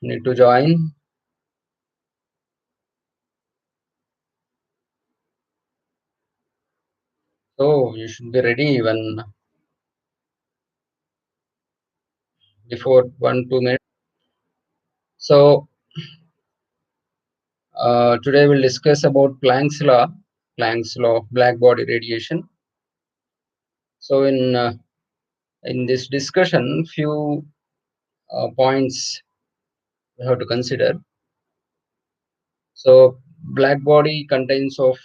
need to join. So you should be ready even before 1-2 minutes. So today we'll discuss about Planck's law of black body radiation. So in this discussion, few points we have to consider. So black body contains of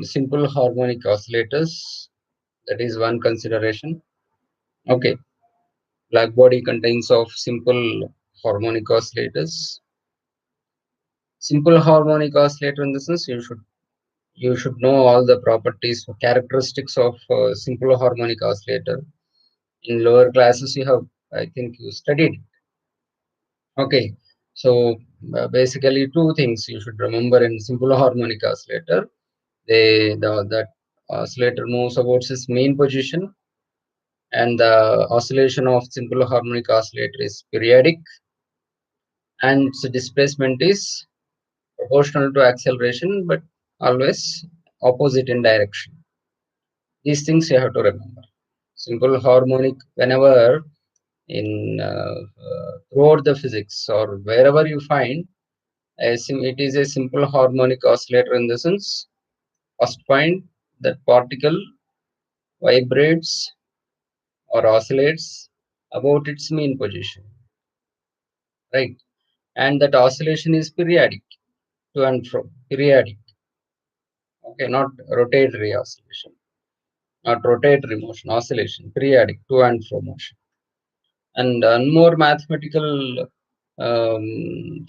simple harmonic oscillators. That is one consideration. Okay, black body contains of simple harmonic oscillators. Simple harmonic oscillator in the sense you should know all the properties, characteristics of simple harmonic oscillator. In lower classes, you have, I think, you studied. Okay, so basically two things you should remember in simple harmonic oscillator. That oscillator moves about its main position, and the oscillation of simple harmonic oscillator is periodic, and its displacement is proportional to acceleration, but always opposite in direction. These things you have to remember. Simple harmonic, whenever in throughout the physics or wherever you find, it is a simple harmonic oscillator in the sense, first point, that particle vibrates or oscillates about its mean position, right? And that oscillation is periodic, to and fro, periodic. Okay, not rotatory oscillation, not rotatory motion, oscillation, periodic, to and fro motion. And one more mathematical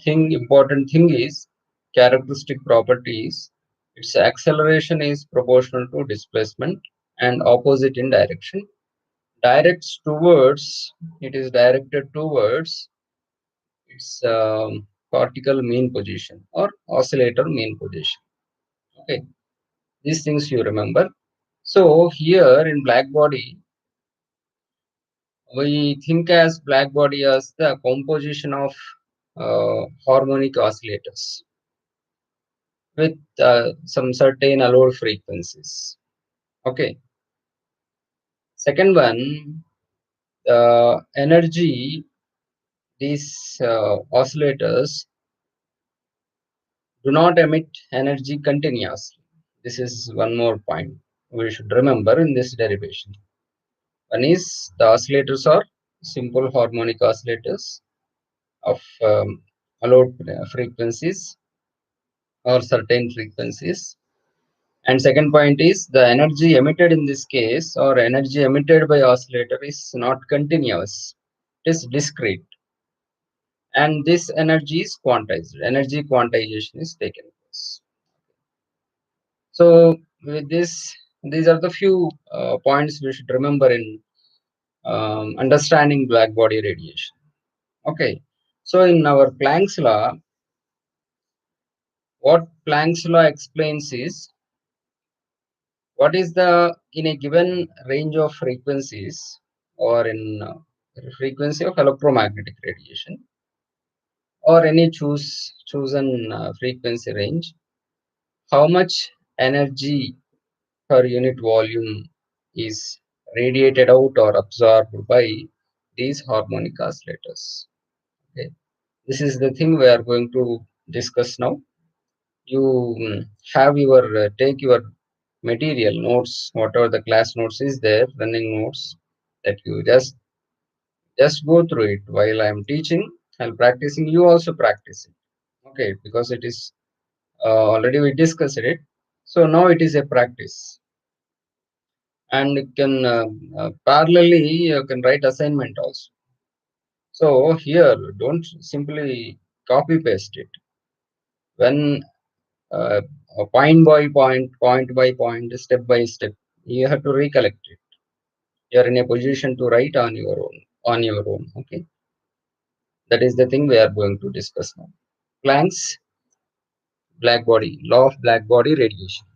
important thing is characteristic properties. Its acceleration is proportional to displacement and opposite in direction. It is directed towards its particle mean position or oscillator mean position. Okay, these things you remember. So here in black body, we think as black body as the composition of harmonic oscillators with some certain allowed frequencies. Okay. Second one, the energy, these oscillators do not emit energy continuously. This is one more point we should remember in this derivation. One is the oscillators are simple harmonic oscillators of allowed frequencies or certain frequencies. And second point is the energy emitted in this case or energy emitted by oscillator is not continuous. It is discrete. And this energy is quantized. Energy quantization is taken place. So with this, these are the few points we should remember in understanding black body radiation. Okay. So in our Planck's law, what Planck's law explains is what is the in a given range of frequencies or in frequency of electromagnetic radiation or any chosen frequency range, how much energy per unit volume is radiated out or absorbed by these harmonic oscillators. Okay, this is the thing we are going to discuss now. You have your take your material notes, whatever the class notes is there, running notes, that you just go through it while I am teaching and practicing. You also practice it. Okay, because it is already we discussed it. So now it is a practice, and you can parallelly you can write assignment also. So here, don't simply copy paste it. When uh, point by point, point by point, step by step, you have to recollect it. You are in a position to write on your own. On your own, okay. That is the thing we are going to discuss now. Planck's black body, law of black body radiation.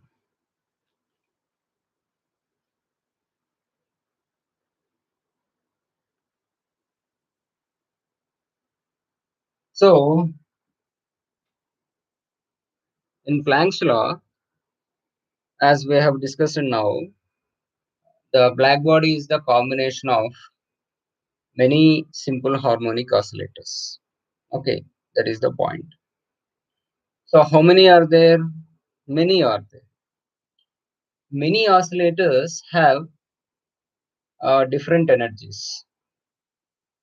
So in Planck's law, as we have discussed now, the black body is the combination of many simple harmonic oscillators. Okay, that is the point. So how many are there? Many are there. Many oscillators have different energies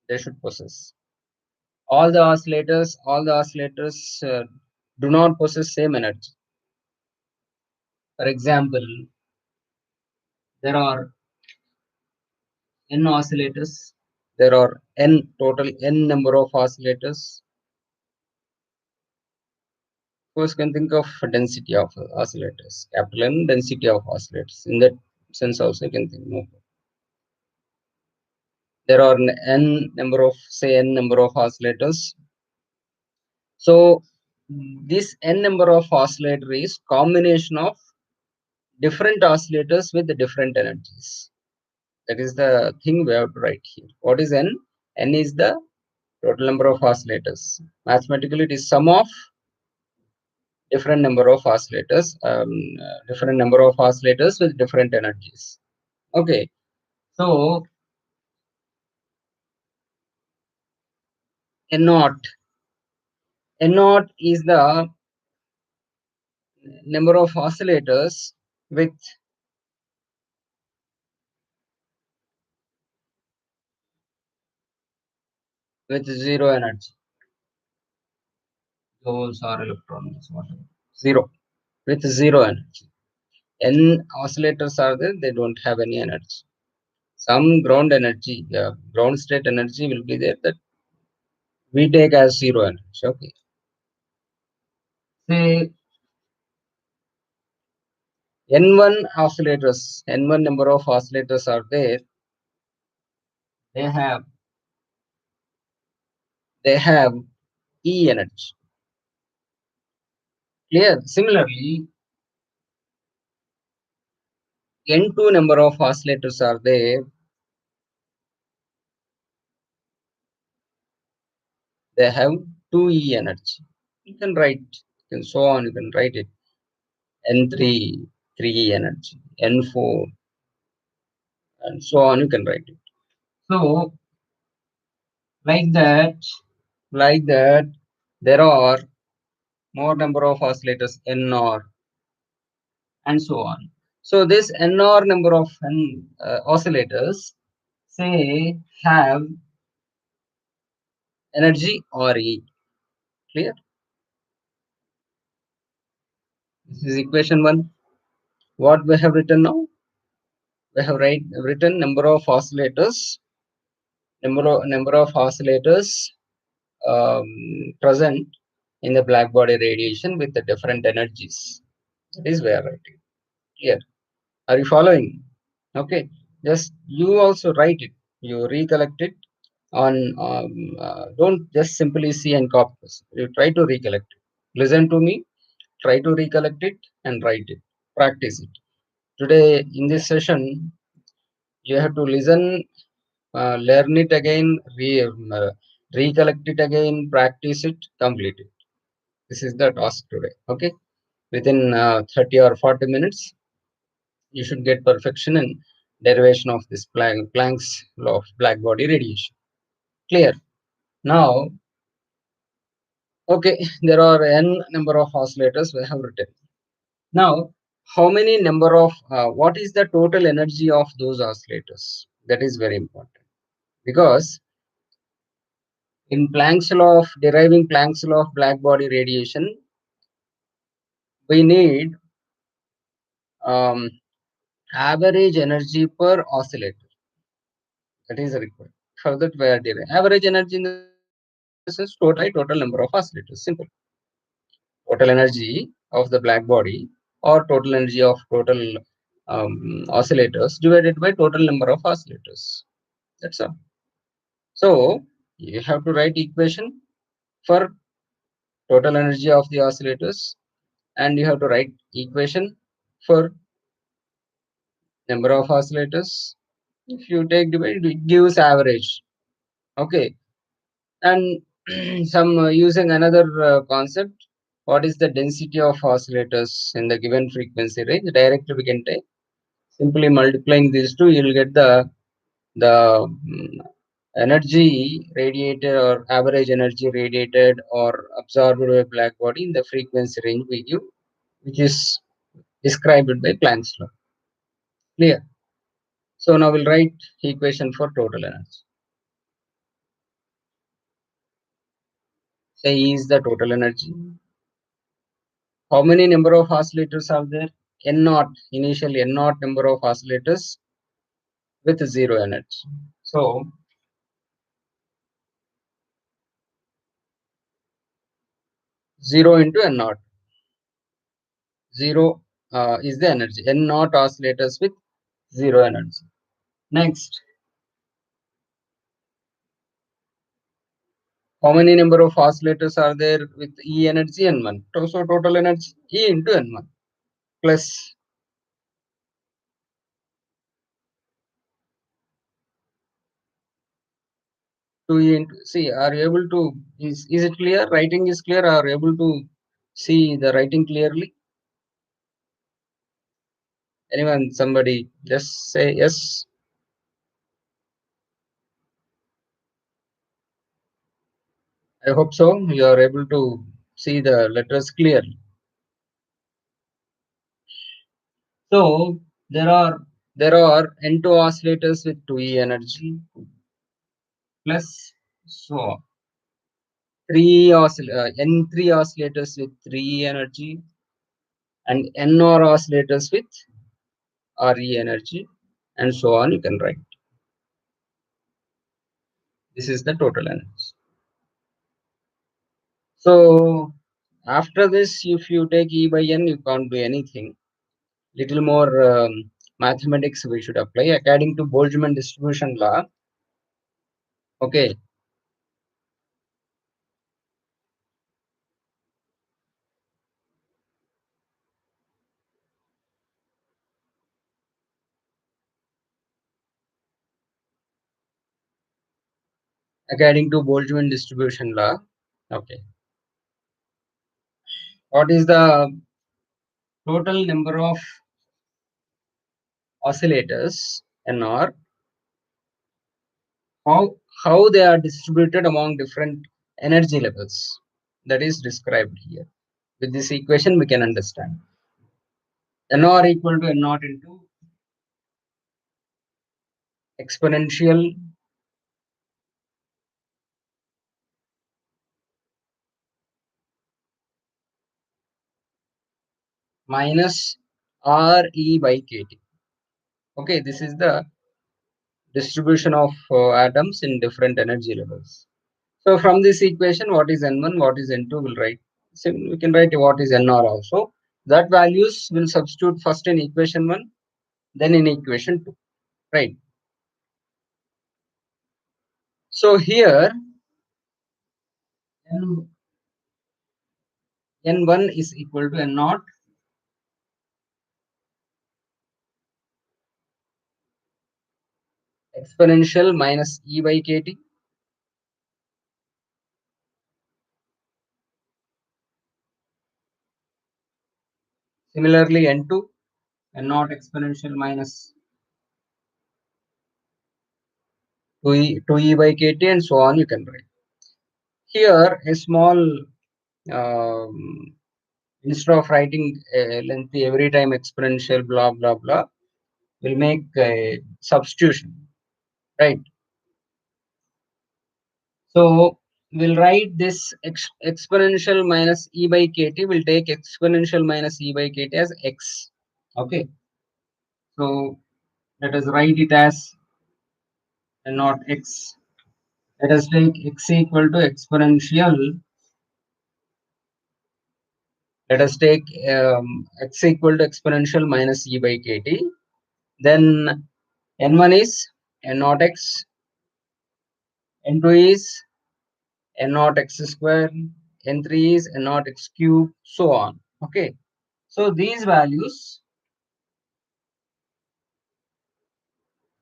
they should possess. All the oscillators do not possess same energy. For example, there are n oscillators. There are n number of oscillators. Of course, you can think of density of oscillators, capital N density of oscillators. In that sense, also you can think of. There are n number of oscillators. So this n number of oscillator is combination of different oscillators with the different energies. That is the thing we have to write here. What is n? N is the total number of oscillators. Mathematically, it is sum of different number of oscillators, with different energies. Okay, so n naught, is the number of oscillators with zero energy. Holes or electrons, whatever. Zero, with zero energy. N oscillators are there, they don't have any energy. Some ground energy, ground state energy will be there that we take as zero energy. Okay. Say N1 oscillators, N1 number of oscillators are there. They have E energy. Clear? Similarly, N2 number of oscillators are there. They have 2E energy. You can write, so on, you can write it. N3, 3E energy. N4, and so on, you can write it. So, like that, there are more number of oscillators, NR, and so on. So, this NR number of oscillators, say, have energy RE. Clear? This is equation 1. What we have written now? We have written number of oscillators, present in the black body radiation with the different energies. That is we are writing. Clear? Are you following? Okay. Just you also write it. You recollect it on. Don't just simply see and copy. You try to recollect it. Listen to me. Try to recollect it and write it. Practice it. Today in this session, you have to listen, learn it again, recollect it again, practice it, complete it. This is the task today. Okay. Within 30 or 40 minutes, you should get perfection in derivation of this Planck's law of black body radiation. Clear? Now, okay, there are n number of oscillators we have written. Now, how many number of, what is the total energy of those oscillators? That is very important, because in Planck's law of deriving Planck's law of black body radiation, we need um, average energy per oscillator. That is required. For that, we are deriving average energy in the sense total number of oscillators. Simple. Total energy of the black body, or total energy of total oscillators divided by total number of oscillators. That's all. So you have to write equation for total energy of the oscillators, and you have to write equation for number of oscillators. If you take divide, it gives average. Okay. And some using another concept. What is the density of oscillators in the given frequency range? Directly we can take, simply multiplying these two, you will get the energy radiated or average energy radiated or absorbed by black body in the frequency range we give, which is described by Planck's law. Clear? So now we'll write equation for total energy. Say E is the total energy. How many number of oscillators are there? N naught, initial N naught number of oscillators with zero energy. So 0 into N naught. 0 is the energy. N naught oscillators with zero energy. Next, how many number of oscillators are there with E energy? N1. So total energy E into N1 plus 2E into, see, are you able to, is it clear? Writing is clear? Are you able to see the writing clearly? Anyone, somebody, just say yes. I hope so. You are able to see the letters clearly. So there are N2 oscillators with 2E energy plus so N3 oscillators with 3E energy and NR oscillators with RE energy, and so on. You can write. This is the total energy. So after this, if you take E by N, you can't do anything. Little more mathematics we should apply according to Boltzmann distribution law. Okay. According to Boltzmann distribution law. Okay. What is the total number of oscillators NR? How they are distributed among different energy levels? That is described here. With this equation, we can understand. NR equal to N naught into exponential minus RE by KT. Okay, this is the distribution of atoms in different energy levels. So from this equation, what is N1, what is N2, we'll write. So we can write what is NR also. That values will substitute first in equation 1, then in equation 2. Right. So here N1 is equal to N0 exponential minus E by KT. Similarly, N2, N0 exponential minus 2E by KT, and so on you can write. Here, a small, um, instead of writing a lengthy every time exponential blah blah blah, we'll make a substitution, right? So we'll write this exponential minus E by KT, we'll take exponential minus E by KT as X. Okay. So let us write it as and not X. Let us take X equal to exponential. Let us take X equal to exponential minus E by KT. Then N1 is N naught X, N2 is N naught X square, N3 is N naught X cube, so on. Okay. So these values,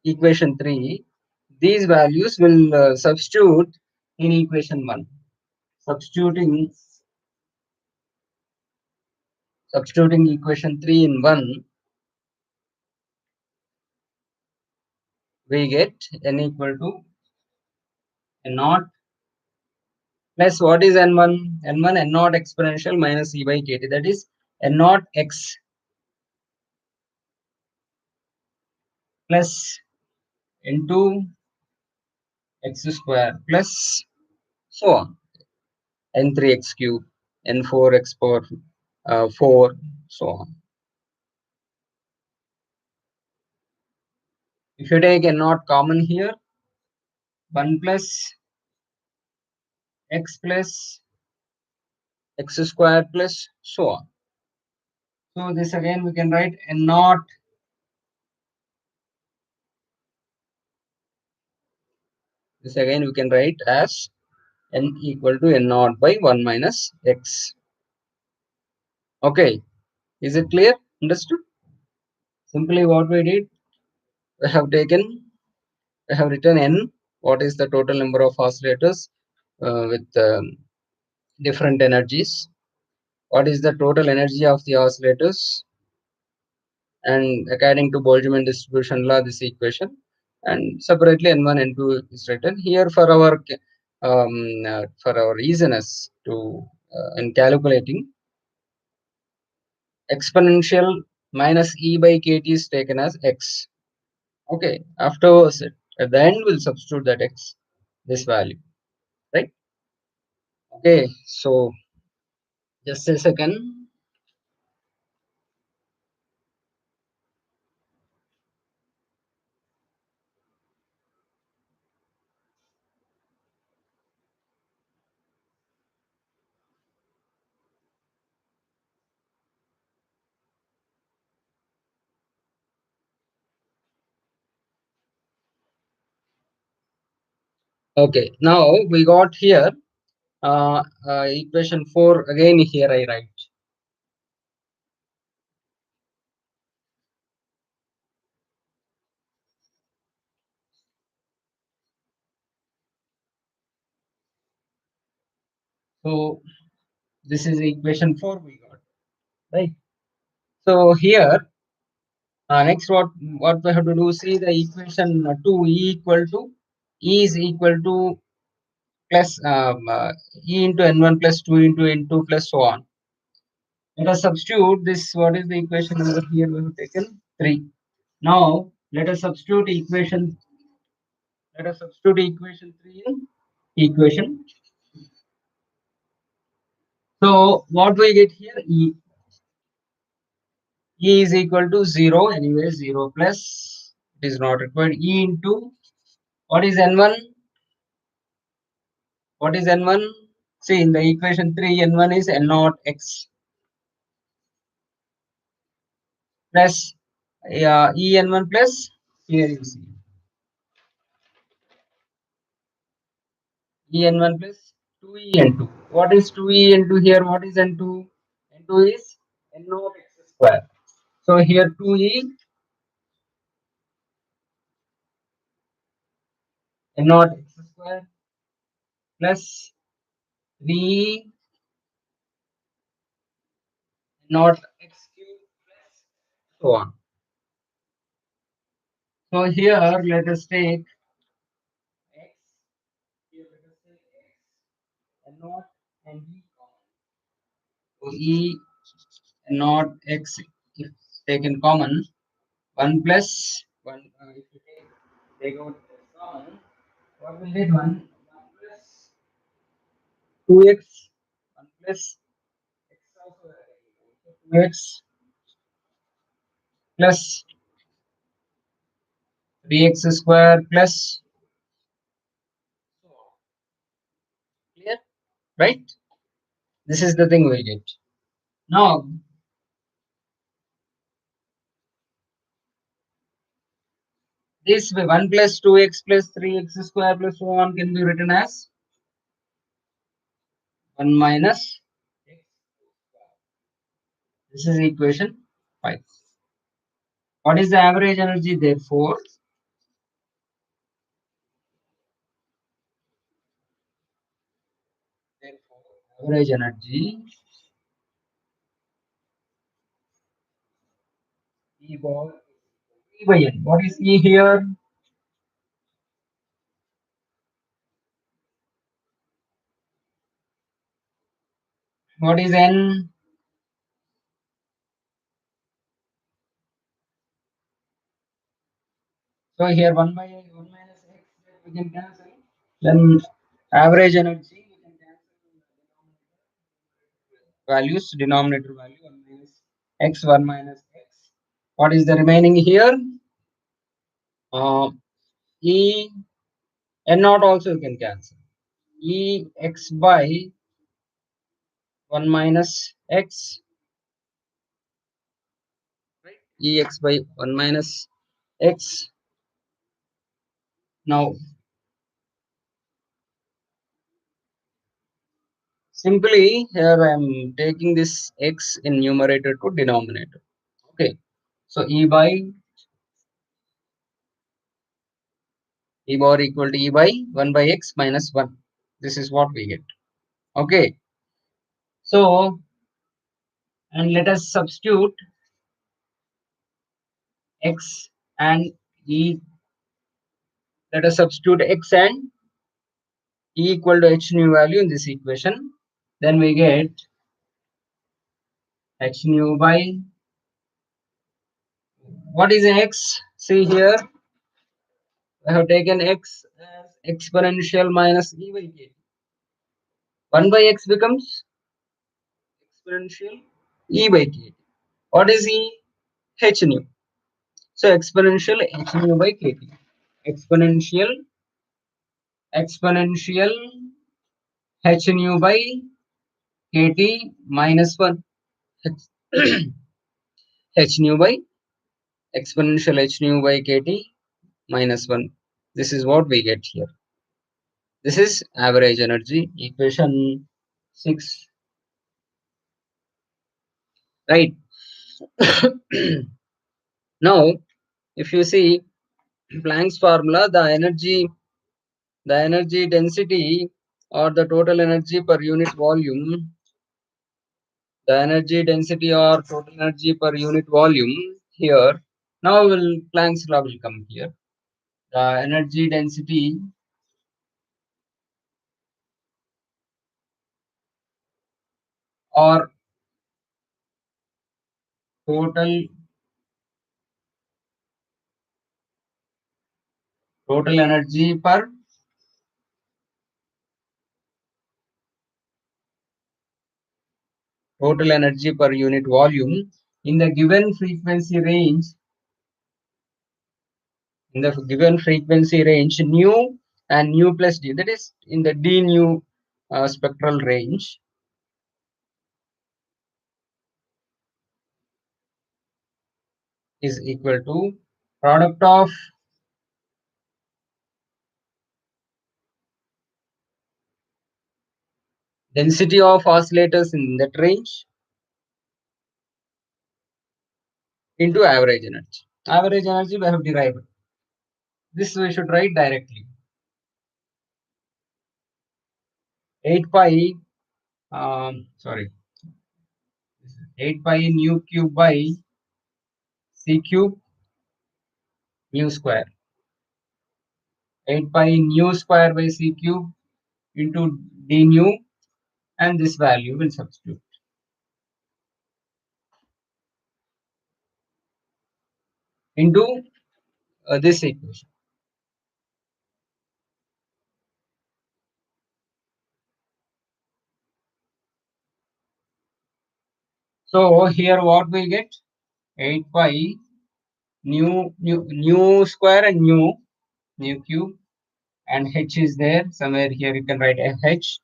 equation 3, these values will substitute in equation 1. substituting equation 3 in 1, we get n equal to n naught plus what is n1? N1 n naught exponential minus e by kt, that is n naught x plus n2 x square plus so on, n3 x cube, n4 x power 4, so on. If you take n naught common here, 1 plus x square plus so on. So this again we can write n naught, this again we can write as n equal to n naught by 1 minus x. Okay, is it clear? Understood? Simply what we did, we have written n, what is the total number of oscillators with different energies, what is the total energy of the oscillators, and according to Boltzmann distribution law, this equation, and separately n1 n2 is written here for our easiness to in calculating. Exponential minus e by kt is taken as x. Okay, afterwards at the end we'll substitute that x, this value, right? Okay, so just a second. Okay, now we got here equation 4 again. Here I write. So this is equation 4 we got, right? So here next what we have to do, see the equation 2, E is equal to plus E into n1 plus 2 into n2 plus so on. Let us substitute this. What is the equation number here? We have taken 3. Now let us substitute equation. Let us substitute equation 3 in equation. So what we get here? E is equal to 0. Anyway, 0 plus, it is not required. E into what is n1? What is n1? See in the equation 3, n1 is n naught x plus e n1 plus, here you see e n1 plus 2e n2. What is 2e n2 here? What is n2? N2 is n naught x square. So here 2e n naught x square plus 3 naught x cube plus so on. So here let us take x, here let us take x and naught and e common. So e and naught x if taken common, 1 plus 1 if you take out x common, what will get 1 plus 2x, 1 plus x also 2x plus 3x square plus, clear, right? This is the thing we get. Now this way 1 plus 2x plus 3x square plus so on can be written as 1 minus x. This is equation 5. What is the average energy? Therefore, Average energy E by N. What is E here? What is N? So here 1 by 1 minus X we can cancel. Then average energy we can cancel values, denominator value 1 minus X, 1 minus X. What is the remaining here? E N naught also you can cancel. E X by 1 minus X, right? E X by 1 minus X. Now simply here I am taking this X in numerator to denominator. Okay. So E bar equal to E by 1 by X minus 1. This is what we get. Okay. So, and let us substitute X and E. Let us substitute X and E equal to H nu value in this equation. Then we get H nu by, what is X? See here, I have taken X as exponential minus E by K. 1 by X becomes exponential E by K. What is E? H nu. So exponential H nu by Kt. Exponential H nu by Kt minus 1. H nu by exponential H nu by Kt minus 1. This is what we get here. This is average energy, equation 6. Right. Now, if you see Planck's formula, the energy density or the total energy per unit volume, the energy density or total energy per unit volume here. Now Planck's law will come here. The energy density or total energy per unit volume in the given frequency range, nu and nu plus d, that is in the d nu spectral range, is equal to product of density of oscillators in that range into average energy. Average energy we have derived. This we should write directly. 8 pi, 8 pi nu cube by c cube mu square. 8 pi nu square by c cube into d nu, and this value will substitute into this equation. So here what we get? 8 pi nu square and nu cube, and h is there somewhere here. You can write h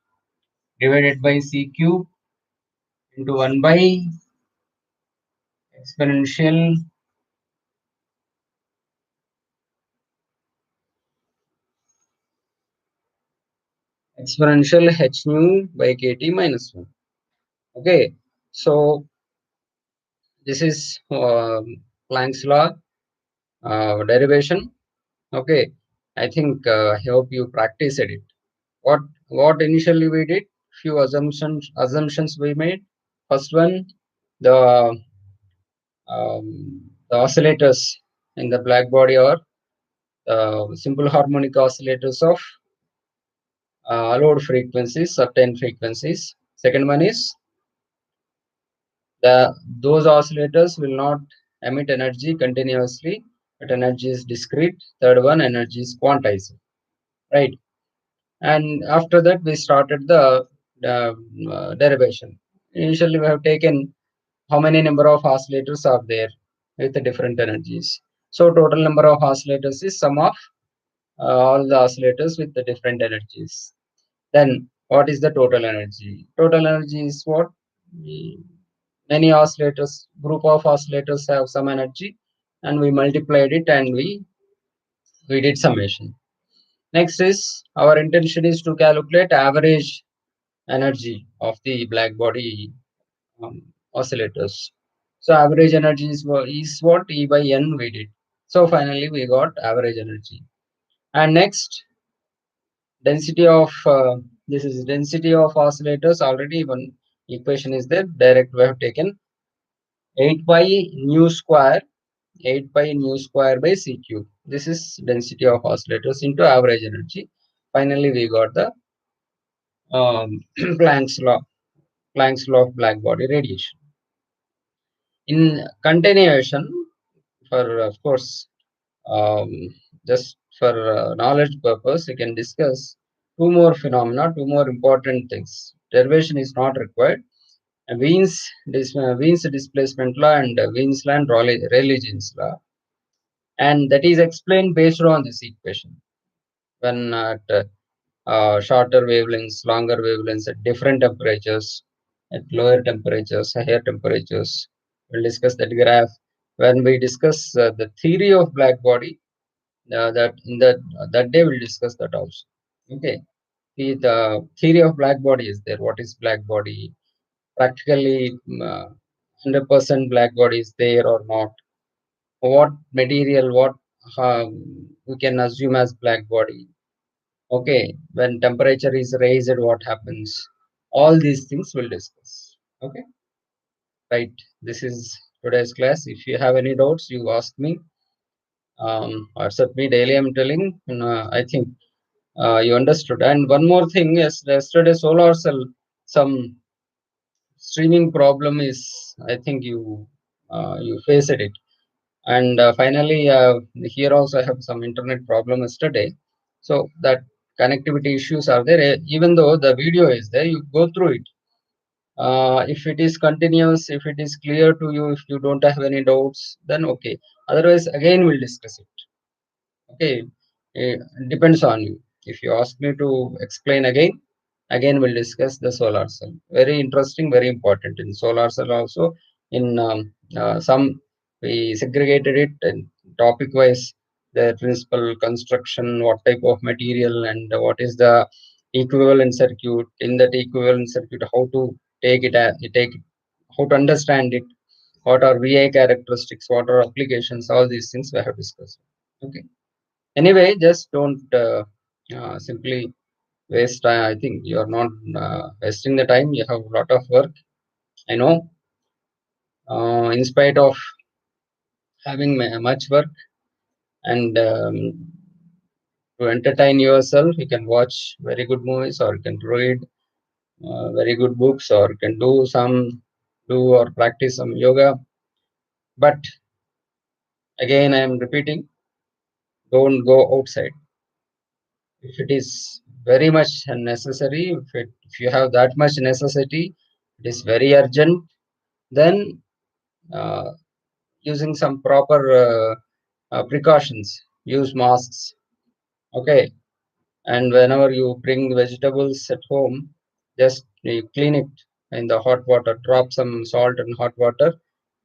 divided by c cube into 1 by exponential h nu by kt minus 1. Okay, so this is Planck's law derivation. Okay, I think I hope you practiced it. What initially we did, few assumptions we made. First one, the the oscillators in the black body are simple harmonic oscillators of allowed frequencies, certain frequencies. Second one is those oscillators will not emit energy continuously, but energy is discrete. Third one, energy is quantized, right? And after that, we started the derivation. Initially, we have taken how many number of oscillators are there with the different energies. So total number of oscillators is sum of all the oscillators with the different energies. Then what is the total energy? Total energy is what? Many oscillators, group of oscillators have some energy, and we multiplied it and we did summation. Next is our intention is to calculate average energy of the black body oscillators. So average energy is what E by N we did. So finally we got average energy. And next, density of this is density of oscillators. Already one equation is there. Direct we have taken 8 pi nu square 8 pi nu square by c cube. This is density of oscillators into average energy. Finally, we got the Planck's law, Planck's law of black body radiation. In continuation, for of course, um, just for knowledge purpose, we can discuss two more phenomena, two more important things. Derivation is not required. Wien's displacement law and Wien's law and Rayleigh-Jeans law, and that is explained based on this equation. When at shorter wavelengths, longer wavelengths at different temperatures, at lower temperatures, higher temperatures. We'll discuss that graph. When we discuss the theory of black body, that in that day we'll discuss that also. Okay. The theory of black body is there. What is black body? Practically, 100% black body is there or not? What material? What we can assume as black body? Okay, when temperature is raised, what happens? All these things we'll discuss. Okay, right. This is today's class. If you have any doubts, you ask me. WhatsApp me daily. I'm telling. I think you understood. And one more thing is yesterday solar cell some streaming problem is. I think you faced it. And finally, here also I have some internet problem yesterday. So that connectivity issues are there. Even though the video is there, you go through it. If it is continuous, if it is clear to you, if you don't have any doubts, then okay. Otherwise, again we'll discuss it. Okay, depends on you. If you ask me to explain again we'll discuss the solar cell. Very interesting, very important. In solar cell also, in some we segregated it and topic wise, the principal construction, what type of material, and what is the equivalent circuit. In that equivalent circuit, how to take how to understand it, what are VI characteristics, what are applications, all these things we have discussed. Okay. Anyway, just don't simply waste time. I think you are not wasting the time. You have a lot of work. I know. In spite of having much work and to entertain yourself, you can watch very good movies, or you can read very good books, or you can do or practice some yoga. But again, I am repeating, don't go outside. If it is very much necessary, if you have that much necessity, it is very urgent, then uh, using some proper precautions, use masks. Okay, and whenever you bring vegetables at home, just you clean it in the hot water, drop some salt in hot water,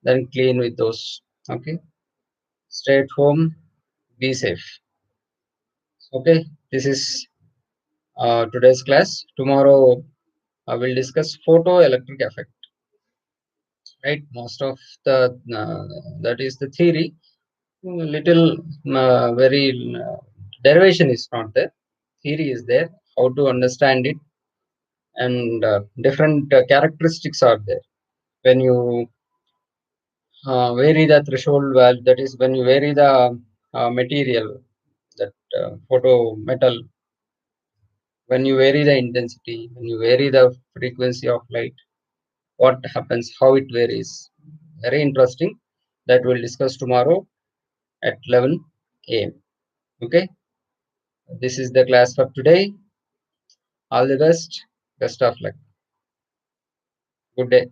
then clean with those. Okay, stay at home, be safe. Okay, this is today's class. Tomorrow I will discuss photoelectric effect. Right, most of the that is the theory. Little very derivation is not there. Theory is there. How to understand it, and different characteristics are there. When you vary the threshold value, that is when you vary the material, that photo metal, when you vary the intensity, when you vary the frequency of light, what happens, how it varies. Very interesting. That we'll discuss tomorrow at 11 a.m. Okay, this is the class for today. All the best. Best of luck. Good day.